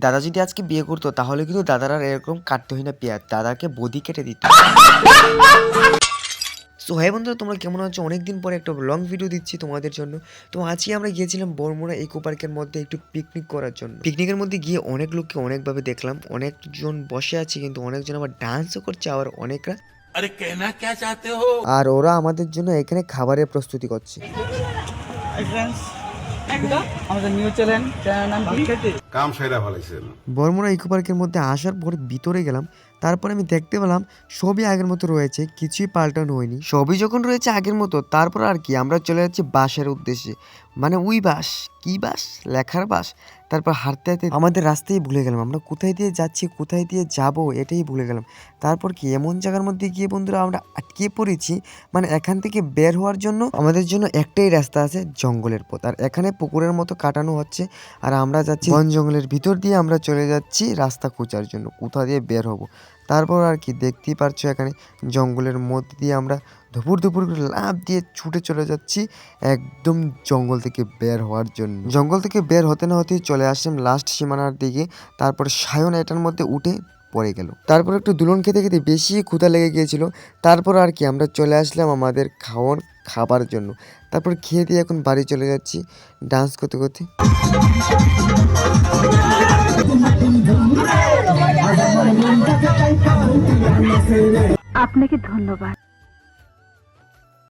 দাদা যদি আজকে বিয়ে করতো তাহলে কিন্তু দাদার আর এরকম কাটতে হয় না পেঁয়াজ, দাদাকে বদি কেটে দিত। সো হ্যাঁ বন্ধুরা, তোমরা কেমন আছো? অনেকদিন পরে একটা লং ভিডিও দিচ্ছি তোমাদের জন্য। তো আজকে আমরা গিয়েছিলাম বড়মুড়া ইকো পার্কের মধ্যে একটু পিকনিক করার জন্য। পিকনিকের মধ্যে গিয়ে অনেক লোককে অনেকভাবে দেখলাম, অনেকজন বসে আছে কিন্তু অনেকজন আবার ডান্সও করছে, আবার অনেকরা अरे कहना क्या चाहते हो। আর ওরা আমাদের জন্য এখানে খাবারের প্রস্তুতি করছে। আমাদের নিউ চ্যানেল নাম কি? কাম সেরা ফেলাইছেন। বড়মুড়া ইকো পার্কের মধ্যে আসার পর ভিতরে গেলাম, তারপর আমি দেখতে পেলাম সবই আগের মতো রয়েছে, কিছুই পাল্টানো হয়নি। সবই যখন রয়েছে আগের মতো, তারপর আর কি আমরা চলে যাচ্ছি বাসের উদ্দেশ্যে। মানে ওই বাস, কি বাস, লেখার বাস। তারপর হাঁটতে হাঁটতে আমাদের রাস্তায় ভুলে গেলাম আমরা কোথায় দিয়ে যাচ্ছি, কোথায় দিয়ে যাব, এটাই ভুলে গেলাম। তারপর কি এমন জায়গার মধ্যে গিয়ে বন্ধুরা আমরা আটকে পড়েছি। মানে এখান থেকে বের হওয়ার জন্য আমাদের জন্য একটাই রাস্তা আছে, জঙ্গলের পথ। আর এখানে পুকুরের মতো কাটানো হচ্ছে, আর আমরা যাচ্ছি বন জঙ্গলের ভিতর দিয়ে। আমরা চলে যাচ্ছি রাস্তা খোঁজার জন্য, কোথা দিয়ে বের হব। তারপর আর কি দেখতেই পারছো, এখানে জঙ্গলের মধ্যে দিয়ে আমরা ধুপুর ধুপুর করে লাফ দিয়ে ছুটে চলে যাচ্ছি একদম জঙ্গল থেকে বের হওয়ার জন্য। জঙ্গল থেকে বের হতে না হতেই চলে আসলাম লাস্ট সীমানার দিকে। তারপর সায়ন এটার মধ্যে উঠে পড়ে গেল। তারপর একটু দুলন খেতে খেতে বেশি ক্ষুধা লেগে গিয়েছিল। তারপর আর কি আমরা চলে আসলাম আমাদের খাবার জন্য। তারপর খেয়ে দিয়ে এখন বাড়ি চলে যাচ্ছি ডান্স করতে করতে। আপনাকে ধন্যবাদ।